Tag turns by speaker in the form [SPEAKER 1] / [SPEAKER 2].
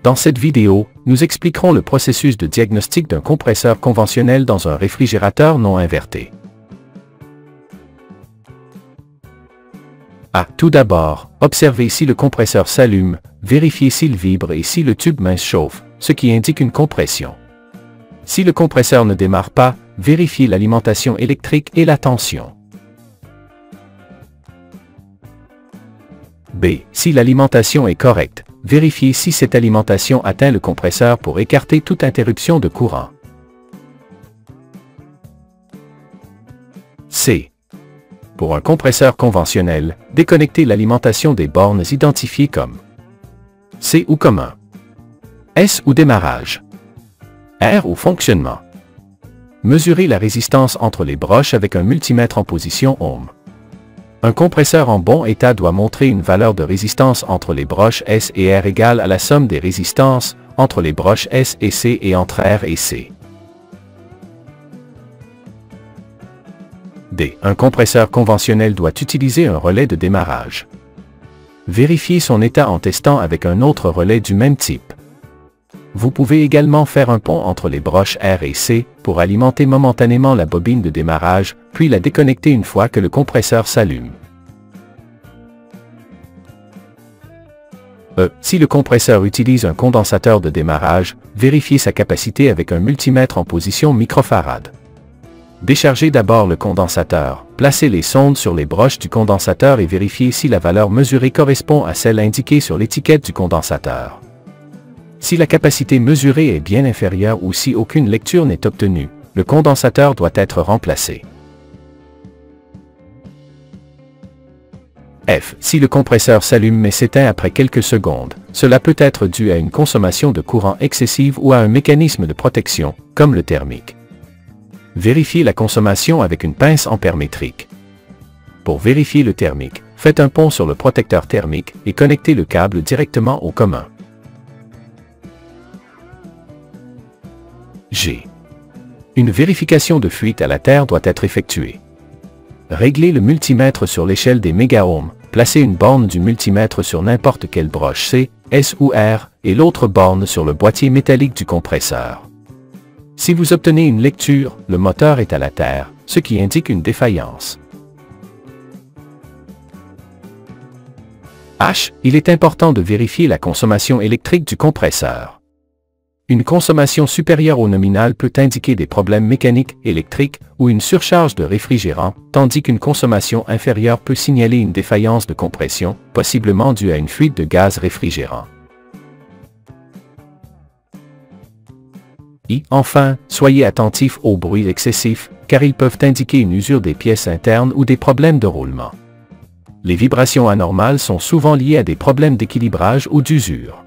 [SPEAKER 1] Dans cette vidéo, nous expliquerons le processus de diagnostic d'un compresseur conventionnel dans un réfrigérateur non inverté. Tout d'abord, observez si le compresseur s'allume, vérifiez s'il vibre et si le tube mince chauffe, ce qui indique une compression. Si le compresseur ne démarre pas, vérifiez l'alimentation électrique et la tension. B. Si l'alimentation est correcte, vérifiez si cette alimentation atteint le compresseur pour écarter toute interruption de courant. C. Pour un compresseur conventionnel, déconnectez l'alimentation des bornes identifiées comme C ou commun, S ou démarrage, R ou fonctionnement. Mesurez la résistance entre les broches avec un multimètre en position ohm. Un compresseur en bon état doit montrer une valeur de résistance entre les broches S et R égale à la somme des résistances entre les broches S et C et entre R et C. D. Un compresseur conventionnel doit utiliser un relais de démarrage. Vérifiez son état en testant avec un autre relais du même type. Vous pouvez également faire un pont entre les broches R et C pour alimenter momentanément la bobine de démarrage, puis la déconnecter une fois que le compresseur s'allume. E. Si le compresseur utilise un condensateur de démarrage, vérifiez sa capacité avec un multimètre en position microfarad. Déchargez d'abord le condensateur, placez les sondes sur les broches du condensateur et vérifiez si la valeur mesurée correspond à celle indiquée sur l'étiquette du condensateur. Si la capacité mesurée est bien inférieure ou si aucune lecture n'est obtenue, le condensateur doit être remplacé. F. Si le compresseur s'allume mais s'éteint après quelques secondes, cela peut être dû à une consommation de courant excessive ou à un mécanisme de protection, comme le thermique. Vérifiez la consommation avec une pince ampère-métrique. Pour vérifier le thermique, faites un pont sur le protecteur thermique et connectez le câble directement au commun. G. Une vérification de fuite à la terre doit être effectuée. Réglez le multimètre sur l'échelle des mégaohms, placez une borne du multimètre sur n'importe quelle broche C, S ou R, et l'autre borne sur le boîtier métallique du compresseur. Si vous obtenez une lecture, le moteur est à la terre, ce qui indique une défaillance. H. Il est important de vérifier la consommation électrique du compresseur. Une consommation supérieure au nominal peut indiquer des problèmes mécaniques, électriques ou une surcharge de réfrigérant, tandis qu'une consommation inférieure peut signaler une défaillance de compression, possiblement due à une fuite de gaz réfrigérant. I. Enfin, soyez attentif aux bruits excessifs, car ils peuvent indiquer une usure des pièces internes ou des problèmes de roulement. Les vibrations anormales sont souvent liées à des problèmes d'équilibrage ou d'usure.